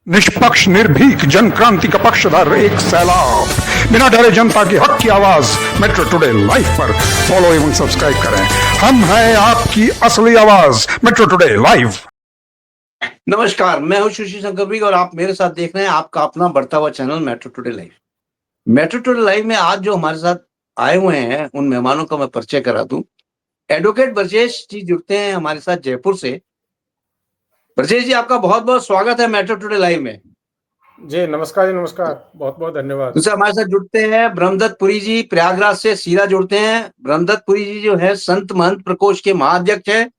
निष्पक्ष निर्भीक जन क्रांति का पक्षधर एक सैलाब, बिना डरे जनता की हक की आवाज मेट्रो टुडे लाइव पर फॉलो एवं सब्सक्राइब करें। हम हैं आपकी असली आवाज मेट्रो टुडे लाइव। नमस्कार, मैं हूं सुशील शंकर और आप मेरे साथ देख रहे हैं आपका अपना बढ़ता हुआ channel metro today live. Metro today live में आज जो हमारे साथ आए हुए हैं उन मेहमानों का मैं परिचय करा दूं। एडवोकेट ब्रजेश जी जुड़ते हैं हमारे साथ जयपुर से। ब्रजेश जी, आपका बहुत बहुत स्वागत है मेट्रो टुडे लाइव में। जी नमस्कार जी, नमस्कार, बहुत बहुत धन्यवाद। दूसरा हमारे साथ जुड़ते हैं ब्रह्मदत्त पुरी जी, प्रयागराज से सीधा जुड़ते हैं। ब्रह्मदत्त पुरी जी जो है संत महंत प्रकोष्ठ के महाअध्यक्ष है,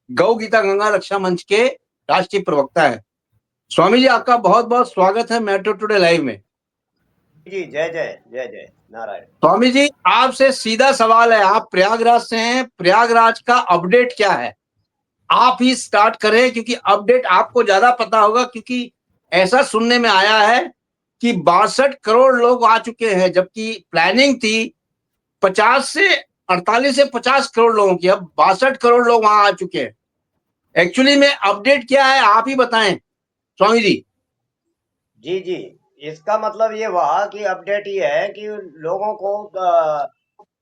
गौ गीता गंगा रक्षा मंच के राष्ट्रीय प्रवक्ता है। स्वामी जी, आपका बहुत बहुत स्वागत है मेट्रो टुडे लाइव में। जी जय जय जय जय नारायण। स्वामी जी, आपसे सीधा सवाल है, आप प्रयागराज से हैं, प्रयागराज का अपडेट क्या है? आप ही स्टार्ट करें क्योंकि अपडेट आपको ज्यादा पता होगा, क्योंकि ऐसा सुनने में आया है कि 62 करोड़ लोग आ चुके हैं, जबकि प्लानिंग थी 48 से 50 करोड़ लोगों की। अब 62 करोड़ लोग वहां आ चुके हैं। एक्चुअली में अपडेट क्या है, आप ही बताएं स्वामी जी। जी जी, इसका मतलब ये हुआ कि अपडेट ये है कि लोगों को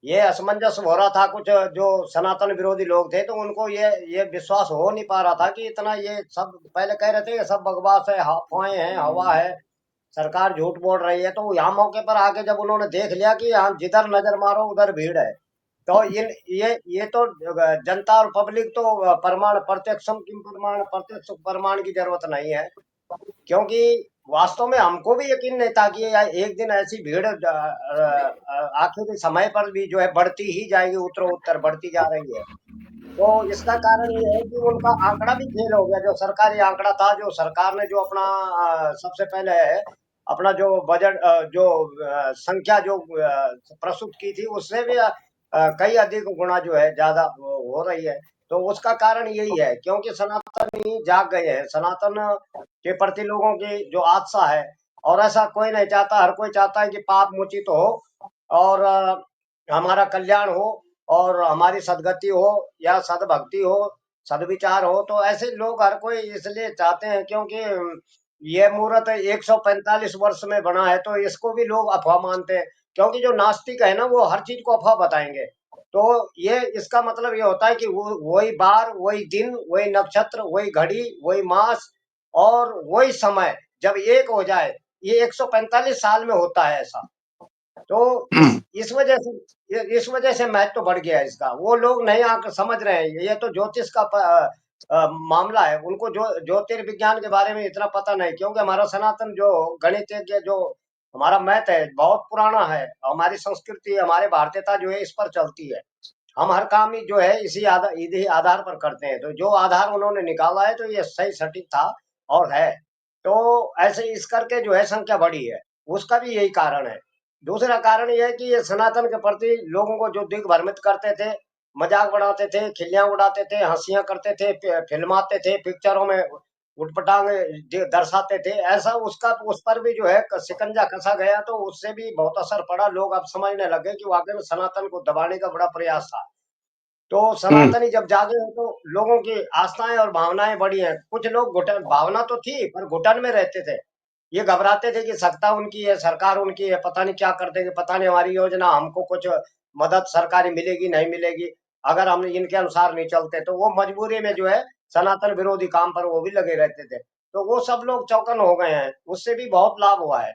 ये असमंजस हो रहा था। कुछ जो सनातन विरोधी लोग थे तो उनको ये विश्वास हो नहीं पा रहा था कि इतना ये सब पहले कह रहे थे ये सब बकवास है, अफवाहें हैं, हवा है, सरकार झूठ बोल रही है। तो यहाँ मौके पर आके जब उन्होंने देख लिया कि यहाँ जिधर नजर मारो उधर भीड़ है, तो ये तो जनता और पब्लिक तो प्रमाण प्रत्यक्षम किम प्रमाण प्रत्यक्ष प्रमाण की जरूरत नहीं है, क्योंकि वास्तव में हमको भी यकीन नहीं था कि एक दिन ऐसी भीड़ आखिरी समय पर भी जो है बढ़ती ही जाएगी, उत्तरोत्तर बढ़ती जा रही है। तो इसका कारण ये है कि उनका आंकड़ा भी फेल हो गया। जो सरकारी आंकड़ा था, जो सरकार ने जो अपना सबसे पहले अपना जो बजट जो संख्या जो प्रस्तुत की थी उससे भी कई अधिक गुना जो है ज्यादा हो रही है। तो उसका कारण यही है क्योंकि सनातनी जाग गए हैं, सनातन के प्रति लोगों की जो आस्था है। और ऐसा कोई नहीं चाहता, हर कोई चाहता है कि पाप मोचित हो और हमारा कल्याण हो और हमारी सदगति हो या सदभक्ति हो, सदविचार हो। तो ऐसे लोग हर कोई इसलिए चाहते हैं क्योंकि ये मुहूर्त 145 वर्ष में बना है, तो इसको भी लोग अफवाह मानते हैं। क्योंकि जो नास्तिक है ना, वो हर चीज को अफवाह बताएंगे। तो ये इसका मतलब ये होता है कि वो वही बार, वही दिन, वही नक्षत्र, वही घड़ी, वही मास और वही समय जब एक हो जाए, ये 145 साल में होता है ऐसा। तो इस वजह से महत्व तो बढ़ गया है इसका। वो लोग नहीं आकर समझ रहे हैं, ये तो ज्योतिष का मामला है। उनको जो ज्योतिर्विज्ञान के बारे में इतना पता नहीं, क्योंकि हमारा सनातन जो गणितज्ञ जो हमारा मैथ है बहुत पुराना है। हमारी संस्कृति, हमारे भारतीयता जो है इस पर चलती है। हम हर काम ही जो है इसी आधार पर करते हैं। तो जो आधार उन्होंने निकाला है तो ये सही सटीक था और है। तो ऐसे इस करके जो है संख्या बढ़ी है, उसका भी यही कारण है। दूसरा कारण ये है कि ये सनातन के प्रति लोगों को जो दिग्भ्रमित करते थे, मजाक बनाते थे, खिल्लियां उड़ाते थे, हंसियां करते थे, फिल्माते थे, पिक्चरों में उटपटांग दर्शाते थे, ऐसा उसका उस पर भी जो है शिकंजा कसा गया। तो उससे भी बहुत असर पड़ा। लोग अब समझने लगे कि वाकई में सनातन को दबाने का बड़ा प्रयास था। तो सनातनी जब जागे हैं तो लोगों की आस्थाएं और भावनाएं बढ़ी हैं। कुछ लोग घुटन, भावना तो थी पर घुटन में रहते थे। ये घबराते थे कि सत्ता उनकी है, सरकार उनकी है, पता नहीं क्या कर देंगे, पता नहीं हमारी योजना, हमको कुछ मदद सरकारी मिलेगी नहीं मिलेगी अगर हम इनके अनुसार नहीं चलते। तो वो मजबूरी में जो है सनातन विरोधी काम पर वो भी लगे रहते थे। तो वो सब लोग चौकन हो गए हैं, उससे भी बहुत लाभ हुआ है।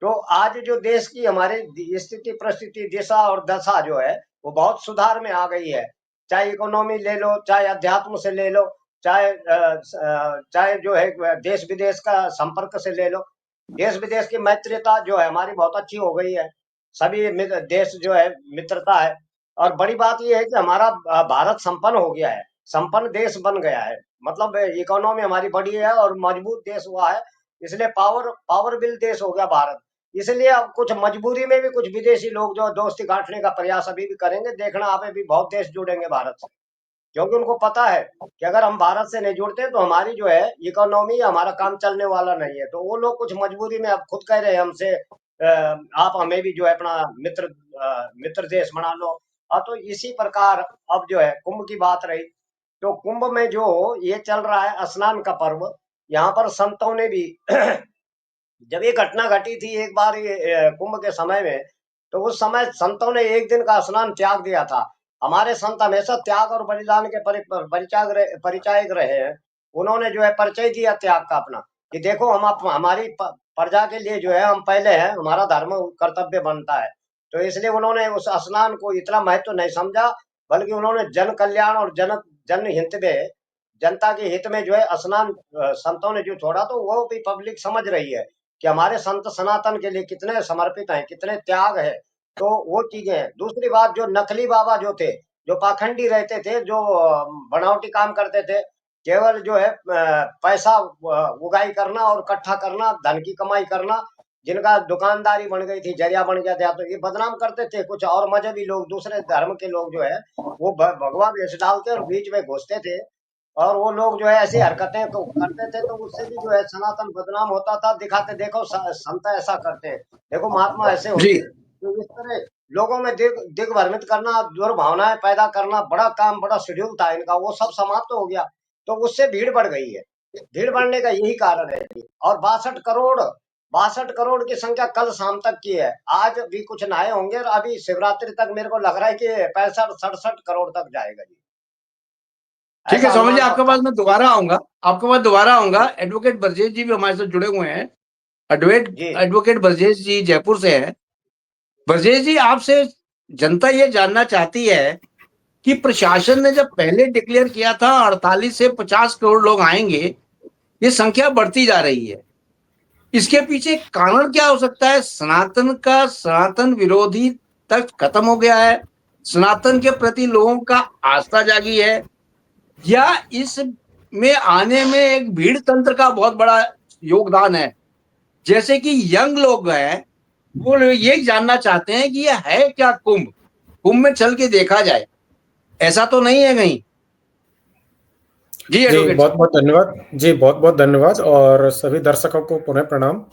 तो आज जो देश की हमारी स्थिति परिस्थिति दिशा और दशा जो है वो बहुत सुधार में आ गई है। चाहे इकोनॉमी ले लो, चाहे अध्यात्म से ले लो, चाहे जो है देश विदेश का संपर्क से ले लो। देश विदेश की मैत्रीता जो है हमारी बहुत अच्छी हो गई है। सभी देश जो है मित्रता है। और बड़ी बात यह है कि हमारा भारत संपन्न हो गया है, संपन्न देश बन गया है। मतलब इकोनॉमी हमारी बढ़ी है और मजबूत देश हुआ है। इसलिए पावरफुल देश हो गया भारत। इसलिए अब कुछ मजबूरी में भी कुछ विदेशी लोग जो दोस्ती गांठने का प्रयास अभी भी करेंगे, देखना आप भी बहुत देश जुड़ेंगे भारत से। क्योंकि उनको पता है कि अगर हम भारत से नहीं जुड़ते तो हमारी जो है इकोनॉमी, हमारा काम चलने वाला नहीं है। तो वो लोग कुछ मजबूरी में अब खुद कह रहे हैं हमसे आप हमें भी जो है अपना मित्र देश बना लो। तो इसी प्रकार अब जो है कुंभ की बात रही, तो कुंभ में जो ये चल रहा है स्नान का पर्व, यहाँ पर संतों ने भी जब ये घटना घटी थी एक बार ये कुंभ के समय में, तो उस समय संतों ने एक दिन का स्नान त्याग दिया था। हमारे संत हमेशा त्याग और बलिदान के परिचायक रहे हैं। उन्होंने जो है परिचय दिया त्याग का अपना, कि देखो हमारी प्रजा के लिए जो है हम पहले हैं, हमारा धर्म कर्तव्य बनता है। तो इसलिए उन्होंने उस स्नान को इतना महत्व नहीं समझा, बल्कि उन्होंने जन कल्याण और जन हित में, जनता के हित में जो है स्नान संतों ने जो छोड़ा, तो वो भी पब्लिक समझ रही है कि हमारे संत सनातन के लिए कितने समर्पित हैं, कितने त्याग है। तो वो चीजें हैं। दूसरी बात, जो नकली बाबा जो थे, जो पाखंडी रहते थे, जो बनावटी काम करते थे, केवल जो है पैसा उगाई करना और इकट्ठा करना, धन की कमाई करना, जिनका दुकानदारी बन गई थी, जरिया बन गया था, तो ये बदनाम करते थे। कुछ और मजहबी लोग, दूसरे धर्म के लोग जो है, वो भगवा वेश डाल के और बीच में घुसते थे, और वो लोग जो है ऐसी हरकतें करते थे, तो उससे भी जो है सनातन बदनाम होता था। दिखाते, देखो संत ऐसा करते हैं, देखो महात्मा ऐसे जी होते हैं। तो इस तरह लोगों में दिग्भ्रमित करना, दुर्भावनाएं पैदा करना, बड़ा काम, बड़ा शेड्यूल था इनका, वो सब समाप्त हो गया। तो उससे भीड़ बढ़ गई है। भीड़ बढ़ने का यही कारण है। और 62 करोड़ की संख्या कल शाम तक की है। आज भी कुछ नए होंगे, और अभी शिवरात्रि तक मेरे को लग रहा है कि 65-67 करोड़ तक जाएगा जी। ठीक है ऐसा स्वामी जी, अनुमान आपके पक्का। पास मैं दोबारा आऊंगा, आपके पास दोबारा आऊंगा। एडवोकेट ब्रजेश जी भी हमारे साथ जुड़े हुए हैं। जी एडवोकेट ब्रजेश जी जयपुर से हैं। ब्रजेश जी, आपसे जनता ये जानना चाहती है कि प्रशासन ने जब पहले डिक्लेयर किया था 48 से 50 करोड़ लोग आएंगे, ये संख्या बढ़ती जा रही है, इसके पीछे कारण क्या हो सकता है? सनातन विरोधी तक खत्म हो गया है, सनातन के प्रति लोगों का आस्था जागी है, या इस में आने में एक भीड़ तंत्र का बहुत बड़ा योगदान है? जैसे कि यंग लोग हैं, वो ये जानना चाहते हैं कि ये है क्या कुंभ, कुंभ में चल के देखा जाए, ऐसा तो नहीं है कहीं? जी जी एडवोकेट बहुत साहब। बहुत धन्यवाद। जी बहुत बहुत धन्यवाद, और सभी दर्शकों को पुनः प्रणाम।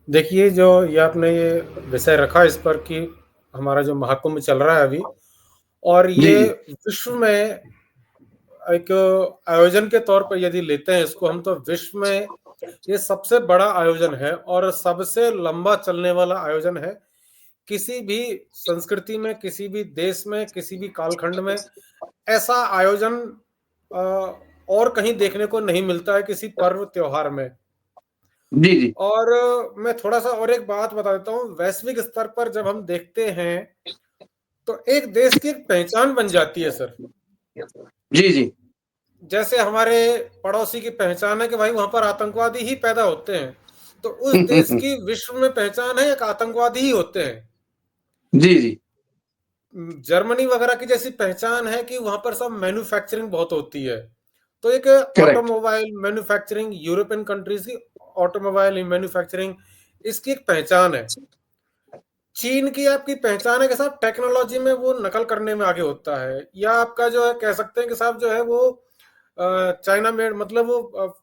देखिए, जो ये आपने ये विषय रखा इस पर कि हमारा जो महाकुंभ चल रहा है अभी, और जी ये जी विश्व में एक आयोजन के तौर पर यदि लेते हैं इसको हम, तो विश्व में ये सबसे बड़ा आयोजन है और सबसे लंबा चलने वाला आयोजन है। किसी भी संस्कृति में, किसी भी देश में, किसी भी कालखंड में ऐसा आयोजन अ, और कहीं देखने को नहीं मिलता है किसी पर्व त्योहार में। जी जी और मैं थोड़ा सा और एक बात बता देता हूँ, वैश्विक स्तर पर जब हम देखते हैं तो एक देश की एक पहचान बन जाती है सर। जी जी जैसे हमारे पड़ोसी की पहचान है कि भाई वहां पर आतंकवादी ही पैदा होते हैं, तो उस देश की विश्व में पहचान है एक आतंकवादी ही होते हैं। जी जी जर्मनी वगैरह की जैसी पहचान है कि वहां पर सब मैन्युफैक्चरिंग बहुत होती है। तो एक correct. Automobile manufacturing, European countries की ऑटोमोबाइल मैन्युफैक्चरिंग, इसकी एक पहचान है। चीन की आपकी पहचान है कि साहब टेक्नोलॉजी में वो नकल करने में आगे होता है, या आपका जो है कह सकते हैं कि साहब जो है वो चाइना मेड, मतलब वो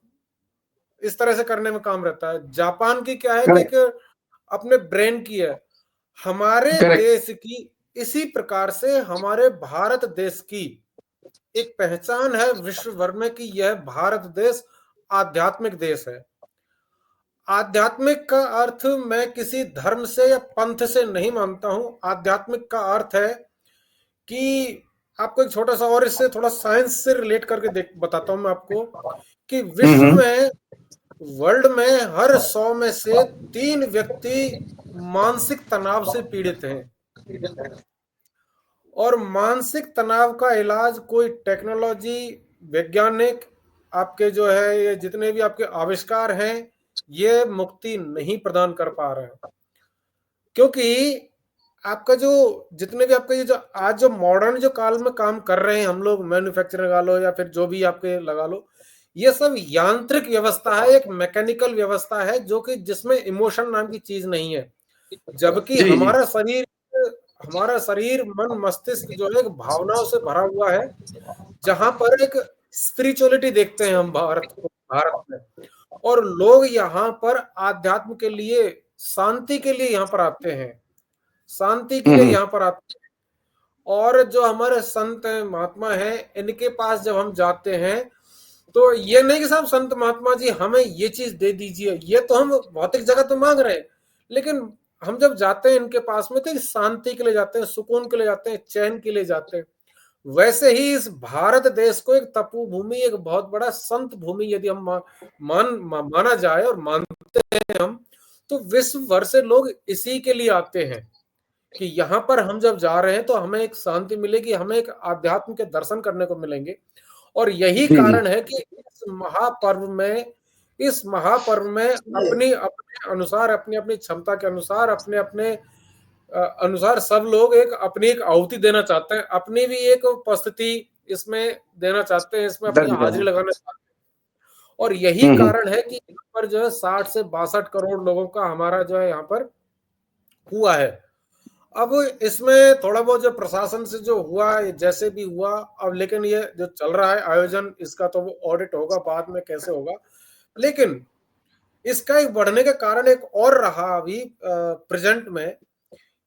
इस तरह से करने में काम रहता है। जापान की क्या है कि एक करेक्ट। अपने ब्रेन की है। हमारे करेक्ट। देश की इसी प्रकार से हमारे भारत देश की एक पहचान है विश्व भर में कि यह भारत देश आध्यात्मिक देश है। आध्यात्मिक का अर्थ मैं किसी धर्म से या पंथ से नहीं मानता हूं। आध्यात्मिक का अर्थ है कि आपको एक छोटा सा और इससे थोड़ा साइंस से रिलेट करके देख बताता हूं मैं आपको कि विश्व हम्म। में, वर्ल्ड में हर 100 में से 3 व्यक्ति मानसिक तनाव से पीड़ित हैं। और मानसिक तनाव का इलाज कोई टेक्नोलॉजी, वैज्ञानिक, आपके जो है ये जितने भी आपके आविष्कार हैं, ये मुक्ति नहीं प्रदान कर पा रहे हैं। क्योंकि आपका जो जितने भी आपका ये जो आज जो मॉडर्न जो काल में काम कर रहे हैं हम लोग, मैन्युफैक्चरिंग लगा लो या फिर जो भी आपके लगा लो, ये सब यांत्रिक व्यवस्था है, एक मैकेनिकल व्यवस्था है जो कि जिसमें इमोशन नाम की चीज नहीं है। जबकि जी जी हमारा शरीर मन मस्तिष्क जो है एक भावनाओं से भरा हुआ है, जहां पर एक स्पिरिचुअलिटी देखते हैं हम भारत में। और लोग यहाँ पर आध्यात्म के लिए, शांति के लिए यहाँ पर आते हैं, शांति के लिए हम्म। यहाँ पर आते हैं। और जो हमारे संत हैं, महात्मा हैं, इनके पास जब हम जाते हैं तो ये नहीं कि साहब संत महात्मा जी हमें ये चीज दे दीजिए, ये तो हम भौतिक जगत तो मांग रहे हैं, लेकिन हम जब जाते हैं इनके पास में तो एक शांति के लिए जाते हैं, सुकून के लिए जाते हैं, चैन के लिए जाते हैं। वैसे ही इस भारत देश को एक तपो भूमि, एक बहुत बड़ा संत भूमि यदि हम माना जाए और मानते हैं हम, तो विश्व भर से लोग इसी के लिए आते हैं कि यहाँ पर हम जब जा रहे हैं तो हमें एक शांति मिलेगी, हमें एक आध्यात्म के दर्शन करने को मिलेंगे। और यही जी, जी। कारण है कि इस महापर्व में अपनी अपने अनुसार, अपनी अपनी क्षमता के अनुसार, अपने अपने अनुसार सब लोग अपनी एक आहुति देना चाहते हैं, अपनी भी एक उपस्थिति इसमें देना चाहते हैं, इसमें अपनी दर्ज हाजिरी करना। लगाना चाहते हैं। और यही कारण है कि यहाँ पर जो है 60 से 62 करोड़ लोगों का हमारा जो है यहाँ पर हुआ है। अब इसमें थोड़ा बहुत जो प्रशासन से जो हुआ, जैसे भी हुआ, अब लेकिन ये जो चल रहा है आयोजन, इसका तो वो ऑडिट होगा बाद में कैसे होगा, लेकिन इसका एक बढ़ने का कारण एक और रहा अभी प्रेजेंट में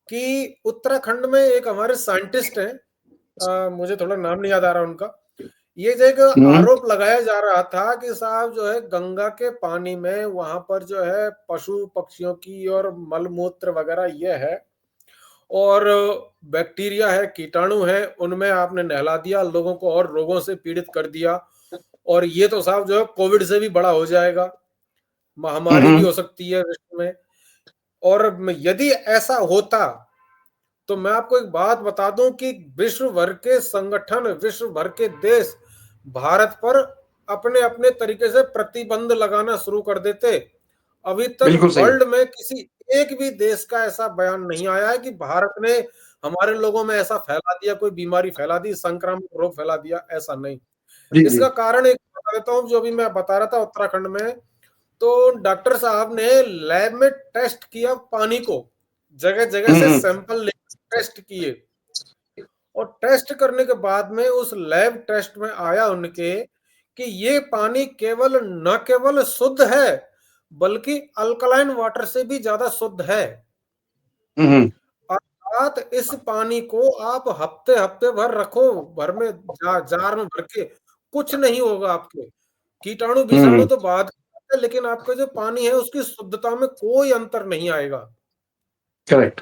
कि उत्तराखंड में एक हमारे साइंटिस्ट हैं, मुझे थोड़ा नाम नहीं याद आ रहा उनका, ये जो एक आरोप लगाया जा रहा था कि साहब जो है गंगा के पानी में वहां पर जो है पशु पक्षियों की और मलमूत्र वगैरह ये है और बैक्टीरिया है, कीटाणु है, उनमें आपने नहला दिया, लोगों को और रोगों से पीड़ित कर दिया, और ये तो साहब जो है कोविड से भी बड़ा हो जाएगा, महामारी भी हो सकती है विश्व में। और यदि ऐसा होता तो मैं आपको एक बात बता दूं कि विश्व भर के संगठन, विश्व भर के देश भारत पर अपने अपने तरीके से प्रतिबंध लगाना शुरू कर देते। अभी तक बिल्कुल सही। वर्ल्ड में किसी एक भी देश का ऐसा बयान नहीं आया है कि भारत ने हमारे लोगों में ऐसा फैला दिया, कोई बीमारी फैला दी, संक्रामक रोग फैला दिया, ऐसा नहीं। जी, जी। इसका कारण एक बता देता हूँ, जो भी मैं बता रहा था उत्तराखंड में, तो डॉक्टर साहब ने लैब में टेस्ट किया पानी को, जगह जगह से सैंपल ले टेस्ट किए, और टेस्ट करने के बाद में उस लैब टेस्ट में आया उनके कि ये पानी न केवल शुद्ध है बल्कि अल्कलाइन वाटर से भी ज्यादा शुद्ध है। अर्थात इस पानी को आप हफ्ते हफ्ते भर रखो, भर में जार में भर के, कुछ नहीं होगा आपके, कीटाणु बीजाणु तो बाद में, लेकिन आपका जो पानी है उसकी शुद्धता में कोई अंतर नहीं आएगा। करेक्ट।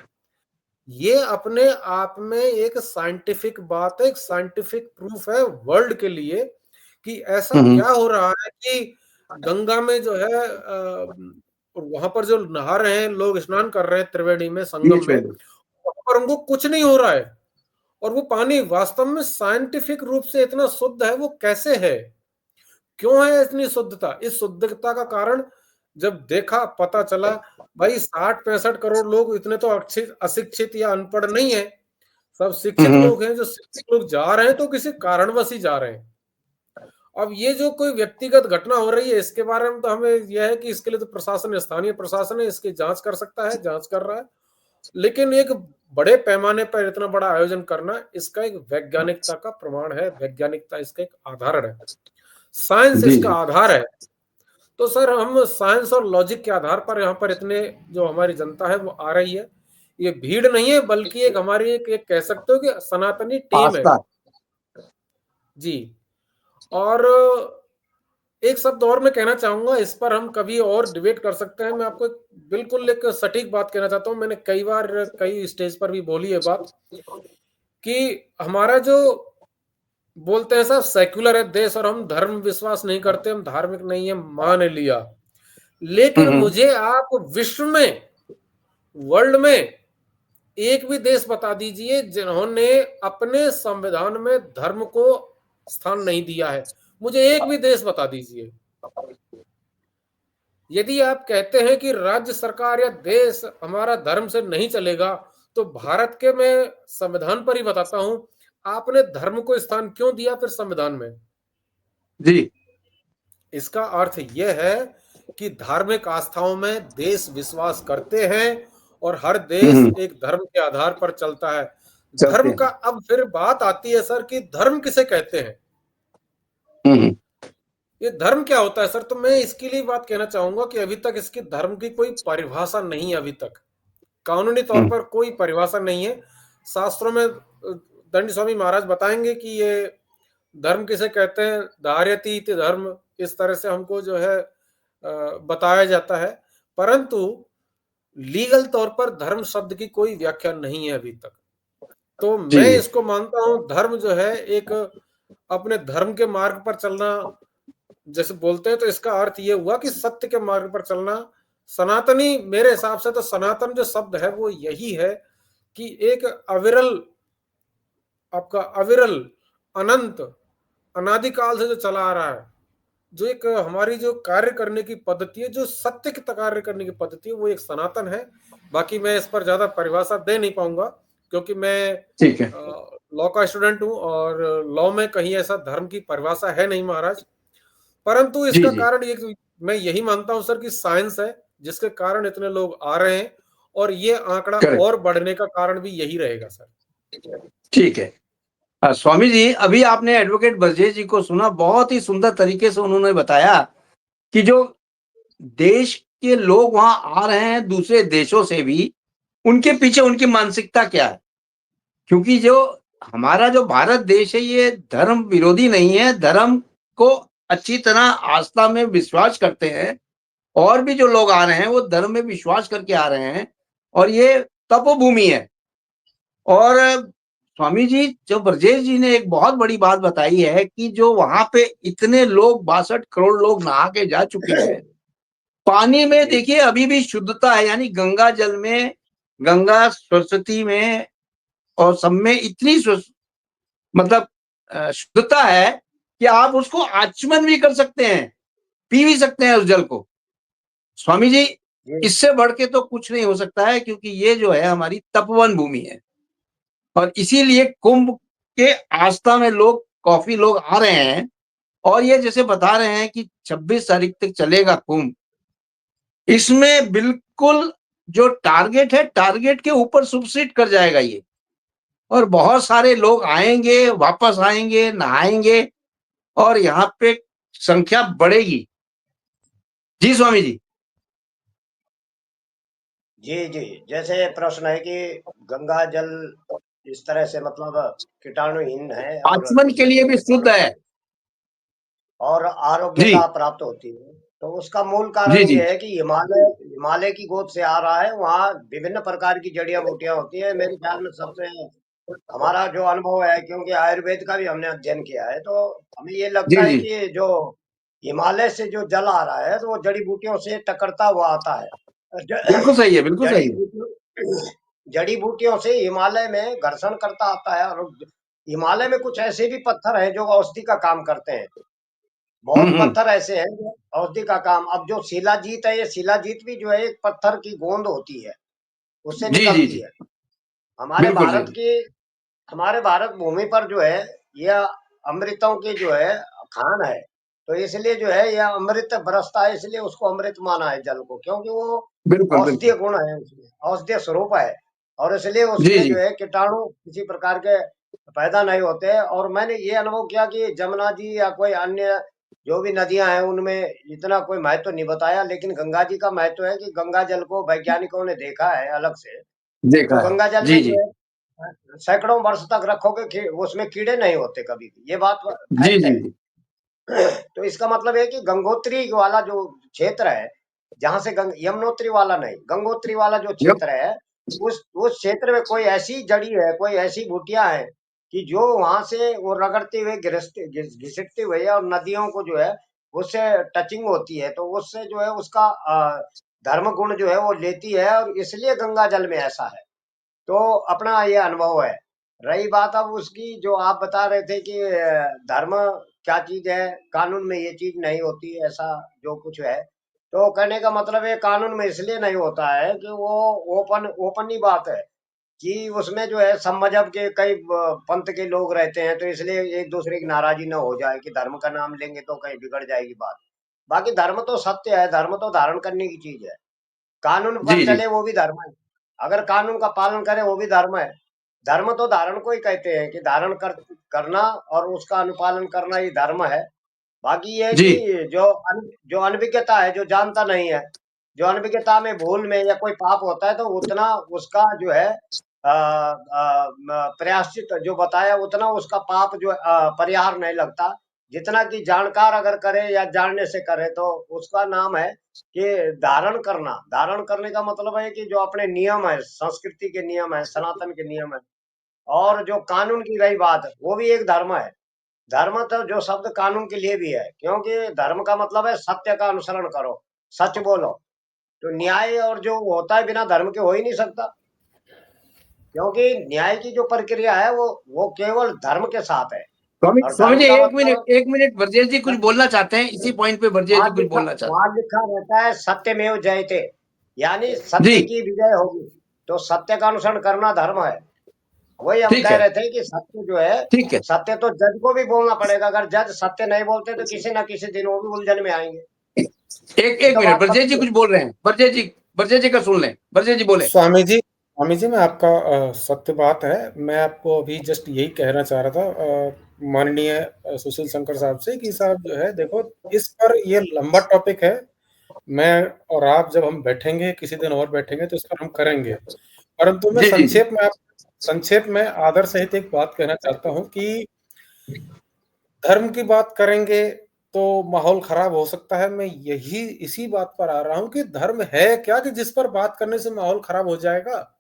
ये अपने आप में एक साइंटिफिक बात है, एक साइंटिफिक प्रूफ है वर्ल्ड के लिए कि ऐसा क्या हो रहा है कि गंगा में जो है वहां पर जो नहा रहे हैं लोग, स्नान कर रहे हैं त्रिवेणी में, संगम में, वहां पर उनको कुछ नहीं हो रहा है, और वो पानी वास्तव में साइंटिफिक रूप से इतना शुद्ध है। वो कैसे है, क्यों है इतनी शुद्धता? इस शुद्धता का कारण जब देखा, पता चला भाई 60-65 करोड़ लोग इतने तो अशिक्षित या अनपढ़ नहीं है, सब शिक्षित लोग हैं। जो शिक्षित लोग जा रहे हैं तो किसी कारणवश ही जा रहे हैं। अब ये जो कोई व्यक्तिगत घटना हो रही है इसके बारे में तो हमें यह है कि इसके लिए तो प्रशासन, स्थानीय प्रशासन है, इसकी जांच कर सकता है, जांच कर रहा है, लेकिन एक बड़े पैमाने पर इतना बड़ा आयोजन करना, इसका एक वैज्ञानिकता का प्रमाण है, वैज्ञानिकता इसका एक आधार है, साइंस इसका आधार है। तो सर हम साइंस और लॉजिक के आधार पर यहाँ पर इतने जो हमारी जनता है वो आ रही है, ये भीड़ नहीं है बल्कि एक हमारी एक कह सकते हो कि सनातनी टीम है जी। और एक शब्द और मैं कहना चाहूंगा, इस पर हम कभी और डिबेट कर सकते हैं। मैं आपको बिल्कुल एक सटीक बात कहना चाहता हूँ, मैंने कई बार कई स्टेज पर भी बोली है बात कि हमारा जो बोलते हैं साहब सेक्युलर है देश और हम धर्म विश्वास नहीं करते, हम धार्मिक नहीं है, मान लिया, लेकिन मुझे आप विश्व में, वर्ल्ड में एक भी देश बता दीजिए जिन्होंने अपने संविधान में धर्म को स्थान नहीं दिया है। मुझे एक भी देश बता दीजिए। यदि आप कहते हैं कि राज्य सरकार या देश हमारा धर्म से नहीं चलेगा, तो भारत के मैं संविधान पर ही बताता हूं, आपने धर्म को स्थान क्यों दिया फिर संविधान में? जी। इसका अर्थ यह है कि धार्मिक आस्थाओं में देश विश्वास करते हैं और हर देश एक धर्म के आधार पर चलता है। धर्म का अब फिर बात आती है सर कि धर्म किसे कहते हैं, ये धर्म क्या होता है सर? तो मैं इसके लिए बात कहना चाहूंगा कि अभी तक इसकी धर्म की कोई परिभाषा नहीं है, अभी तक कानूनी तौर पर कोई परिभाषा नहीं है। शास्त्रों में दंड स्वामी महाराज बताएंगे कि ये धर्म किसे कहते हैं, धार्यति इति धर्म, इस तरह से हमको जो है बताया जाता है, परंतु लीगल तौर पर धर्म शब्द की कोई व्याख्या नहीं है अभी तक। तो जी मैं जी इसको मानता हूँ, धर्म जो है एक अपने धर्म के मार्ग पर चलना जैसे बोलते हैं, तो इसका अर्थ ये हुआ कि सत्य के मार्ग पर चलना। सनातनी, मेरे हिसाब से तो सनातन जो शब्द है वो यही है कि एक अविरल, आपका अविरल, अनंत, अनादिकाल से जो चला आ रहा है, जो एक हमारी जो कार्य करने की पद्धति है, जो सत्य की कार्य करने की पद्धति है, वो एक सनातन है। बाकी मैं इस पर ज्यादा परिभाषा दे नहीं पाऊंगा, क्योंकि मैं ठीक है। लॉ का स्टूडेंट हूँ और लॉ में कहीं ऐसा धर्म की परिभाषा है नहीं महाराज। परंतु जी इसका जी कारण एक, मैं यही मानता हूं सर कि साइंस है जिसके कारण इतने लोग आ रहे हैं, और ये आंकड़ा करेक्ट। और बढ़ने का कारण भी यही रहेगा सर। ठीक है। स्वामी जी, अभी आपने एडवोकेट ब्रजेश जी को सुना, बहुत ही सुंदर तरीके से उन्होंने बताया कि जो देश के लोग वहां आ रहे हैं दूसरे देशों से भी, उनके पीछे उनकी मानसिकता क्या है। क्योंकि जो हमारा जो भारत देश है, ये धर्म विरोधी नहीं है, धर्म को अच्छी तरह आस्था में विश्वास करते हैं, और भी जो लोग आ रहे हैं वो धर्म में विश्वास करके आ रहे हैं, और ये तपोभूमि है। और स्वामी जी, जो ब्रजेश जी ने एक बहुत बड़ी बात बताई है कि जो वहां पे इतने लोग 62 करोड़ लोग नहा के जा चुके हैं, पानी में जी देखिए अभी भी शुद्धता है, यानी गंगा जल में, गंगा सरस्वती में और सब में इतनी मतलब शुद्धता है कि आप उसको आचमन भी कर सकते हैं, पी भी सकते हैं उस जल को। स्वामी जी, जी इससे बढ़ के तो कुछ नहीं हो सकता है, क्योंकि ये जो है हमारी तपोवन भूमि है, और इसीलिए कुंभ के आस्था में लोग, काफी लोग आ रहे हैं। और ये जैसे बता रहे हैं कि 26 तारीख तक चलेगा कुंभ, इसमें बिल्कुल जो टारगेट है, टारगेट के ऊपर सुपसीड कर जाएगा ये, और बहुत सारे लोग आएंगे, वापस आएंगे, नहाएंगे, और यहाँ पे संख्या बढ़ेगी। जी स्वामी जी। जी जी। जैसे प्रश्न है कि गंगा जल इस तरह से मतलब कीटाणुहीन है और आचमन के उसमें लिए से भी शुद्ध है। और जी आरोग्यता प्राप्त होती है, तो उसका मूल जी कारण जी। ये है कि हिमालय हिमालय की गोद से आ रहा है। वहाँ विभिन्न प्रकार की जड़ियां बूटियां होती है। मेरे ख्याल में सबसे हमारा जो अनुभव है, क्योंकि आयुर्वेद का भी हमने अध्ययन किया है, तो हमें ये जी लगता है जी। कि जो हिमालय से जो जल आ रहा है, तो वो जड़ी बूटियों से टकरता हुआ आता है। बिल्कुल सही है, बिल्कुल जड़ी सही है। बूटियों जड़ी बूटियों से हिमालय में घर्षण करता आता है। और हिमालय में कुछ ऐसे भी पत्थर हैं जो औषधि का काम करते हैं। बहुत हम्म। पत्थर ऐसे हैं जो औषधि का काम, अब जो शिलाजीत है, ये शिलाजीत भी जो है एक पत्थर की गोंद होती है, उससे जी जी निकलती जी। है। हमारे बिल्कुल भारत सही। की हमारे भारत भूमि पर जो है, यह अमृतों की जो है खान है। तो इसलिए जो है यह अमृत बरसता है, इसलिए उसको अमृत माना है जल को, क्योंकि वो बिल्कुल औषधीय बिल्कुल। गुण है, उसमें औषधीय स्वरूप है। और इसलिए जी उसमें जी जो है कीटाणु किसी प्रकार के पैदा नहीं होते हैं। और मैंने ये अनुभव किया कि जमुना जी या कोई अन्य जो भी नदियां हैं, उनमें इतना कोई महत्व नहीं बताया, लेकिन गंगा जी का महत्व है कि गंगा जल को वैज्ञानिकों ने देखा है अलग से। तो देखा है। गंगा जल में जी जो जी है सैकड़ों वर्ष तक रखोगे कि उसमें कीड़े नहीं होते कभी भी, ये बात जी फैक्ट जी है। जी। तो इसका मतलब है कि गंगोत्री वाला जो क्षेत्र है, जहां से यमुनोत्री वाला नहीं, गंगोत्री वाला जो यप। क्षेत्र है, उस क्षेत्र में कोई ऐसी जड़ी है, कोई ऐसी बूटियां हैं कि जो वहां से वो रगड़ते हुए घिसटते हुए, और नदियों को जो है उससे टचिंग होती है, तो उससे जो है उसका धर्म गुण जो है वो लेती है, और इसलिए गंगा जल में ऐसा है। तो अपना ये अनुभव है। रही बात अब उसकी, जो आप बता रहे थे कि धर्म क्या चीज है, कानून में ये चीज नहीं होती, ऐसा जो कुछ है। तो कहने का मतलब है, कानून में इसलिए नहीं होता है कि वो ओपन ही बात है कि उसमें जो है सब मजहब के कई पंथ के लोग रहते हैं, तो इसलिए एक दूसरे की नाराजगी न हो जाए कि धर्म का नाम लेंगे तो कहीं बिगड़ जाएगी बात। बाकी धर्म तो सत्य है, धर्म तो धारण करने की चीज है। कानून पर जी जी। चले वो भी धर्म है, अगर कानून का पालन करे वो भी धर्म है। धर्म तो धारण को ही कहते हैं कि करना और उसका अनुपालन करना ही धर्म है। बाकी ये है जी कि जो अनभिज्ञता है, जो जानता नहीं है, जो अनभिज्ञता में भूल में या कोई पाप होता है, तो उतना उसका जो है प्रायश्चित जो बताया उतना उसका पाप जो परिहार नहीं लगता, जितना कि जानकार अगर करे या जानने से करे तो उसका नाम है कि धारण करना। धारण करने का मतलब है कि जो अपने नियम है, संस्कृति के नियम है, सनातन के नियम है, और जो कानून की रही बात, वो भी एक धर्म है। धर्म तो जो शब्द कानून के लिए भी है, क्योंकि धर्म का मतलब है सत्य का अनुसरण करो, सच बोलो। तो न्याय और जो होता है बिना धर्म के हो ही नहीं सकता, क्योंकि न्याय की जो प्रक्रिया है वो केवल धर्म के साथ है। स्वामी और स्वामी धर्म जी, का एक मतलब मिनट, एक मिनट, ब्रजेश जी कुछ बोलना चाहते हैं इसी पॉइंट पे, ब्रजेश जी कुछ बोलना चाहते वहां लिखा रहता है सत्यमेव जयते, यानी हैं। सत्य जी, की विजय होगी। तो सत्य का अनुसरण करना धर्म है। वही हम ठीक कह है, रहे थे कि सत्य जो है, ठीक है। सत्य तो जज को भी बोलना पड़ेगा। अगर जज सत्य नहीं बोलते तो किसी ना किसी दिन वो भी उलझन में आएंगे। एक ये एक तो मिनट, बात ब्रजेश जी पक्की है। कुछ बोल रहे हैं, ब्रजेश जी का सुन लें, ब्रजेश जी बोले। स्वामी जी मैं आपका सत्य बात है। मैं आपको अभी जस्ट यही कहना चाह रहा था माननीय सुशील शंकर साहब से कि साहब जो है देखो, इस पर ये लंबा टॉपिक है। मैं और आप जब हम बैठेंगे किसी दिन और बैठेंगे तो इस पर हम करेंगे, परंतु मैं जी जी जी संक्षेप में आदर सहित एक बात कहना चाहता हूं कि धर्म की बात करेंगे तो माहौल खराब हो सकता है। मैं इसी बात पर आ रहा हूं कि धर्म है क्या कि जिस पर बात करने से माहौल खराब हो जाएगा।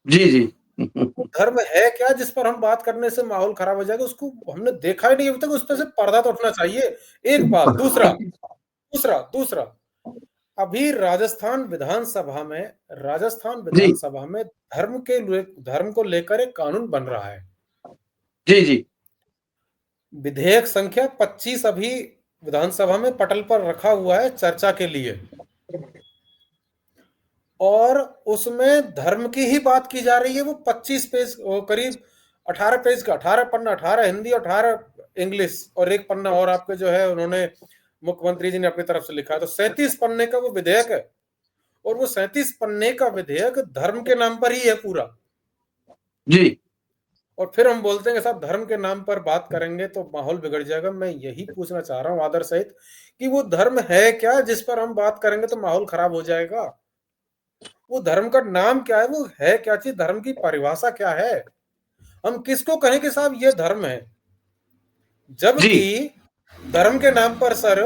जी जी। धर्म है क्या जिस पर हम बात करने से माहौल खराब हो जाएगा, उसको हमने देखा ही नहीं अभी तक, उस पर से पर्दा तो उठना चाहिए। एक बात। दूसरा दूसरा दूसरा अभी राजस्थान जी विधानसभा में धर्म को लेकर एक कानून बन रहा है। जी जी विधेयक संख्या 25 अभी विधानसभा में पटल पर रखा हुआ है चर्चा के लिए, और उसमें धर्म की ही बात की जा रही है। वो 25 पेज, करीब 18 पेज का, 18 पन्ना, 18 हिंदी, 18 इंग्लिश, और एक पन्ना और आपके जो है उन्होंने मुख्यमंत्री जी ने अपनी तरफ से लिखा है। तो 37 पन्ने का वो विधेयक है, और वो 37 पन्ने का विधेयक धर्म के नाम पर ही है पूरा। जी और फिर हम बोलते हैं कि साहब धर्म के नाम पर बात करेंगे तो माहौल बिगड़ जाएगा। मैं यही पूछना चाह रहा हूं आदर सहित कि वो धर्म है क्या जिस पर हम बात करेंगे तो माहौल खराब हो जाएगा? वो धर्म का नाम क्या है, वो है क्या चीज, धर्म की परिभाषा क्या है? हम किसको कहें कि साहब ये धर्म है, जी जबकि धर्म के नाम पर सर,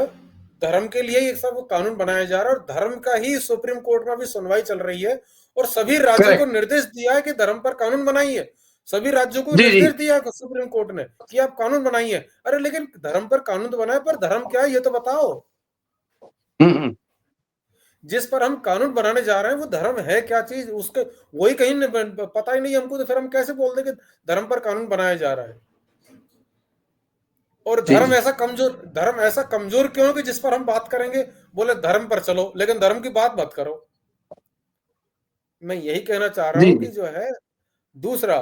धर्म के लिए ये सब कानून बनाया जा रहा है, और धर्म का ही सुप्रीम कोर्ट में भी सुनवाई चल रही है, और सभी राज्यों को करेक्ट। निर्देश दिया है कि धर्म पर कानून बनाइए। सभी राज्यों को जी जी। निर्देश दिया है सुप्रीम कोर्ट ने कि आप कानून बनाइए। अरे लेकिन धर्म पर कानून तो बनाए, पर धर्म क्या है ये तो बताओ। हम्म। जिस पर हम कानून बनाने जा रहे हैं वो धर्म है क्या चीज, उसके वही कहीं पता ही नहीं हमको, तो फिर हम कैसे बोल दें कि धर्म पर कानून बनाया जा रहा है? और जी जी धर्म ऐसा कमजोर क्यों है कि जिस पर हम बात करेंगे बोले धर्म पर चलो, लेकिन धर्म की बात मत करो। मैं यही कहना चाह रहा जी हूं कि जी जो है दूसरा,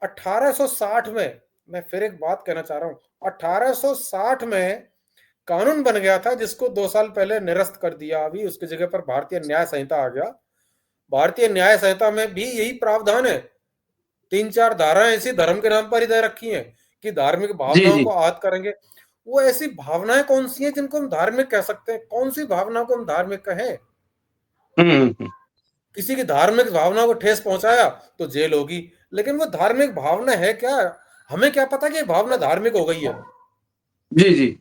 1860 में, मैं फिर एक बात कहना चाह रहा हूं, 1860 में कानून बन गया था जिसको 2 साल पहले निरस्त कर दिया। अभी उसकी जगह पर भारतीय न्याय संहिता आ गया। भारतीय न्याय संहिता में भी यही प्रावधान है। 3-4 धाराएं ऐसी धर्म के नाम पर ही दे रखी हैं कि धार्मिक जी भावनाओं जी। को आहत करेंगे। वो ऐसी भावनाएं कौन सी हैं जिनको हम धार्मिक कह सकते हैं? कौन सी भावना को हम धार्मिक कहें? हम्म। किसी की धार्मिक भावना को ठेस पहुंचाया तो जेल होगी, लेकिन वो धार्मिक भावना है क्या? हमें क्या पता कि ये भावना धार्मिक हो गई है? जी जी।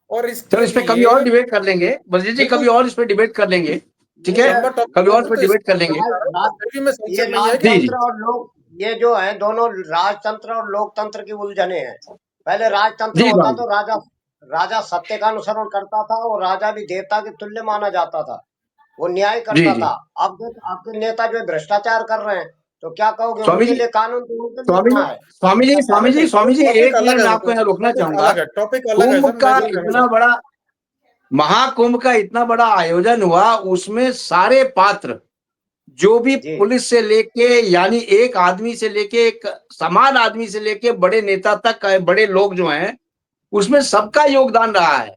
और चलो इसके इस पे कभी लिए और डिबेट कर लेंगे, ब्रजेश जी, कभी बिल्कुल और इस पे डिबेट कर लेंगे। ठीक वो है, लंबा कभी टॉपिक और है, इस पे तो डिबेट कर इसलिए लेंगे। फिर भी मैं ये संक्षेप में ये जी कहना जी राजतंत्र और लोक, ये जो है दोनों राजतंत्र और लोकतंत्र की उलझने हैं। पहले राजतंत्र जी होता स्वामी तो राजा राजा सत्य का अनुसरण करता था, और राजा भी देवता के तुल्य माना जाता था, वो न्याय जी करता जी। था। अब देख आपके नेता जो है भ्रष्टाचार कर रहे हैं, तो क्या कहोगे? स्वामी उनके जी, लिए कानून तो उनके लिए स्वामी बना जी, है। स्वामी जी, स्वामी जी, बिल्कुल स्वामी जी, टॉपिक एक अलग मिनट है, मैं आपको यहाँ रोकना चाहूंगा। टॉपिक अलग है कुंभ सर। मैं का जो कहना इतना बड़ा, महाकुंभ का इतना बड़ा आयोजन हुआ, उसमें सारे पात्र, जो भी जी पुलिस से लेके, यानी एक आदमी से लेके, एक समान आदमी से लेके बड़े नेता तक, बड़े लोग जो हैं, उसमें सबका योगदान रहा है।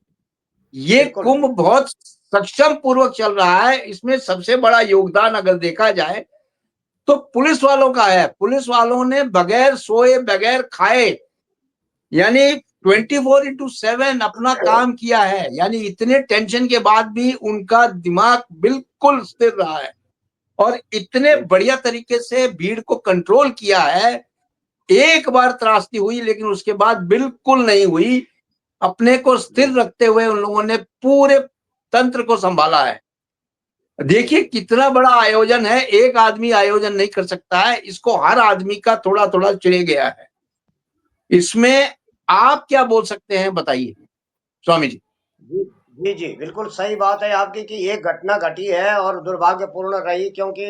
ये बिल्कुल। कुंभ बहुत सक्षम पूर्वक चल रहा है। इसमें सबसे बड़ा योगदान अगर देखा जाए तो पुलिस वालों का है। पुलिस वालों ने बगैर सोए, बगैर खाए, यानी 24/7 अपना काम किया है। यानी इतने टेंशन के बाद भी उनका दिमाग बिल्कुल स्थिर रहा है। और इतने बढ़िया तरीके से भीड़ को कंट्रोल किया है। एक बार त्रासदी हुई लेकिन उसके बाद बिल्कुल नहीं हुई। अपने को स्थिर रखते हुए उन लोगों ने पूरे तंत्र को संभाला है। देखिए कितना बड़ा आयोजन है, एक आदमी आयोजन नहीं कर सकता है, इसको हर आदमी का थोड़ा थोड़ा चुने गया है। इसमें आप क्या बोल सकते हैं, बताइए स्वामी जी। जी, जी, जी, बिल्कुल सही बात है आपकी कि ये घटना घटी है और दुर्भाग्यपूर्ण रही, क्योंकि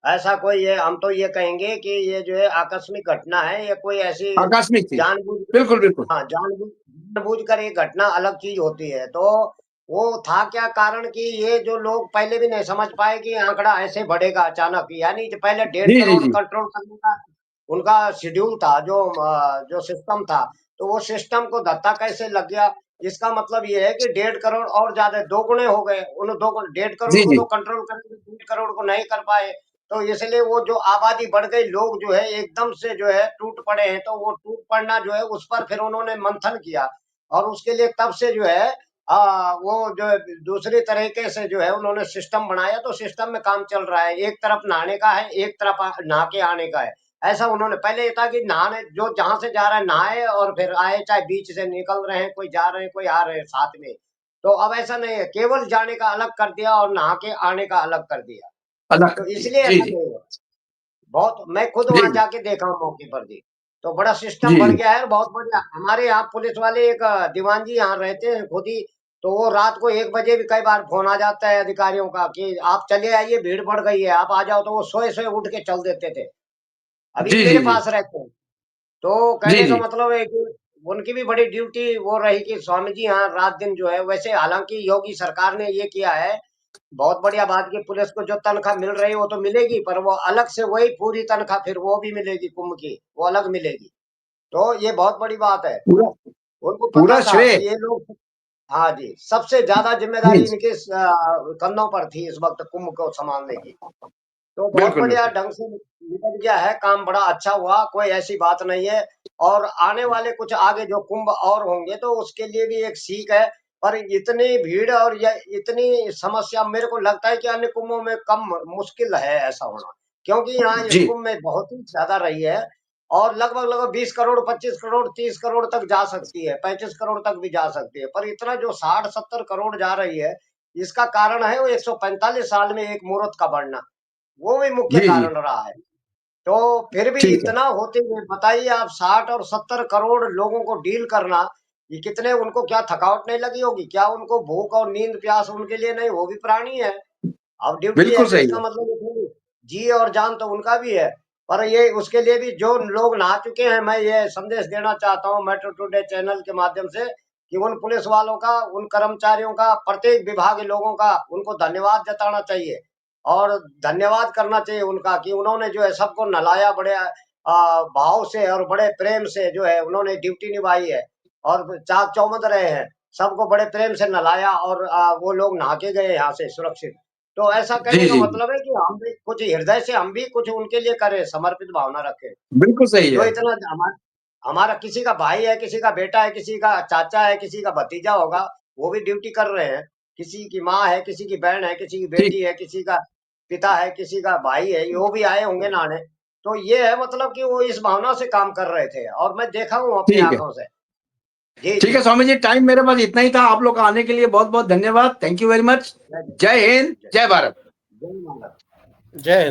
ऐसा कोई ये हम तो ये कहेंगे कि ये जो है आकस्मिक घटना है, ये कोई ऐसी आकस्मिक थी, जानबूझ बिल्कुल बिल्कुल। हाँ, जानबूझकर ये घटना अलग चीज़ होती है। तो वो था क्या कारण कि ये जो लोग पहले भी नहीं समझ पाए कि आंकड़ा ऐसे बढ़ेगा अचानक, यानी जो पहले 1.5 जी जी करोड़ जी कंट्रोल करने का उनका शेड्यूल था, जो सिस्टम था, तो वो सिस्टम को धक्का कैसे लग गया? इसका मतलब ये है कि 1.5 करोड़ और ज़्यादा 2 गुने हो गए। उन 1.5 करोड़ जी को जी तो कंट्रोल करने में 1.5 करोड़ को नहीं कर पाए। तो इसलिए वो जो आबादी बढ़ गई, लोग जो है एकदम से जो है टूट पड़े हैं, तो वो टूट पड़ना जो है उस पर फिर उन्होंने मंथन किया और उसके लिए तब से जो है वो जो है दूसरी तरीके से जो है उन्होंने सिस्टम बनाया, तो सिस्टम में काम चल रहा है। एक तरफ नहाने का है, एक तरफ नहा के आने का है। ऐसा उन्होंने पहले ये था कि नहाने जो जहाँ से जा रहा है नहाए और फिर आए, चाहे बीच से निकल रहे हैं, कोई जा रहे हैं, कोई आ रहे हैं साथ में। तो अब ऐसा नहीं है, केवल जाने का अलग कर दिया और नहा के आने का अलग कर दिया। अलग तो करती है, इसलिए जी ऐसा जी नहीं हुआ। बहुत मैं खुद जी वहाँ जी जाके देखा हूँ मौके पर जी। तो बड़ा सिस्टम जी बढ़ जी गया है और बहुत बढ़िया। हमारे यहाँ पुलिस वाले एक दीवान जी यहाँ रहते हैं खुद ही, तो वो रात को 1 बजे भी कई बार फ़ोन आ जाता है अधिकारियों का कि आप चले आइए, भीड़ बढ़ गई है, आप आ जाओ, तो वो सोए-सोए उठ के चल देते थे। अभी भी जी मेरे जी जी पास रहते हैं। तो जी कहने का जी मतलब है कि उनकी भी बड़ी ड्यूटी वो रही कि स्वामी जी यहाँ रात-दिन जो है, वैसे हालाँकि योगी सरकार ने ये किया है, बहुत बढ़िया बात की पुलिस को जो तनख्वाह मिल रही है वो तो मिलेगी, पर वो अलग से वही पूरी तनख्वाह फिर वो भी मिलेगी कुंभ की, वो अलग मिलेगी। तो ये बहुत बड़ी बात है। पूरा उनको पता पूरा था श्रेय। कि ये लोग हाँ जी, सबसे ज़्यादा जी ज़िम्मेदारी इनके कंधों पर थी इस वक़्त कुंभ को सँभालने की। तो बहुत बिल्कुल बढ़िया बिल्कुल ढंग से निपट गया है, काम बड़ा अच्छा हुआ, कोई ऐसी बात नहीं है। और आने वाले कुछ आगे जो कुंभ और होंगे तो उसके लिए भी एक सीख है। पर इतनी भीड़ और ये इतनी समस्या मेरे को लगता है कि अन्य कुंभों में कम मुश्किल है ऐसा होना। क्योंकि यहाँ इस जी कुंभ में बहुत ही ज़्यादा रही है और लगभग-लगभग 20 करोड़, 25 करोड़, 30 करोड़ तक जा सकती है, 35 करोड़ तक भी जा सकती है। पर इतना जो 60-70 करोड़ जा रही है, इसका कारण है वो 145 साल में एक मुहूर्त का बढ़ना। वो भी मुख्य जी जी कारण रहा है। तो फिर भी ठीक है, इतना होते हुए बताइए आप 60 और 70 करोड़ लोगों को डील करना, ये कितने उनको क्या थकावट नहीं लगी होगी? क्या उनको भूख और नींद प्यास उनके लिए नहीं, वो भी प्राणी है। अब ड्यूटी है बिल्कुल तो सही इसका है। मतलब ये थोड़ी जी और जान तो उनका भी है। पर ये उसके लिए भी जो लोग नहा चुके हैं, मैं ये संदेश देना चाहता हूँ मेट्रो टुडे चैनल के माध्यम से कि उन पुलिस वालों का, उन कर्मचारियों का, प्रत्येक विभाग के लोगों का उनको धन्यवाद जताना चाहिए और धन्यवाद करना चाहिए उनका कि उन्होंने जो है सबको नहलाया बड़े भाव से और बड़े प्रेम से जो है उन्होंने ड्यूटी निभाई है और चाक चौबंद रहे हैं। सबको बड़े प्रेम से नहलाया और वो लोग नहा के गए यहाँ से सुरक्षित। तो ऐसा जी कहने का जी जी मतलब है कि हम भी कुछ हृदय से हम भी कुछ उनके लिए करें, समर्पित भावना रखें बिल्कुल कि सही जो है। इतना हमारा हमारा किसी का भाई है, किसी का बेटा है, किसी का चाचा है, किसी का भतीजा होगा, वो भी ड्यूटी कर रहे हैं। किसी की माँ है, किसी की बहन है, किसी की ठीक, बेटी है, किसी का पिता है, किसी का भाई है, वो भी आए होंगे नहाने। तो ये है मतलब कि वो इस भावना से काम कर रहे थे और मैं देखा हूँ अपनी ठीक है। आँखों से। जी, ठीक जी। है स्वामी जी, टाइम मेरे पास इतना ही था। आप लोग आने के लिए बहुत बहुत धन्यवाद। Thank you very much. जय जय जय हिंद, जय जय भारत। जय माता। जय हिंद।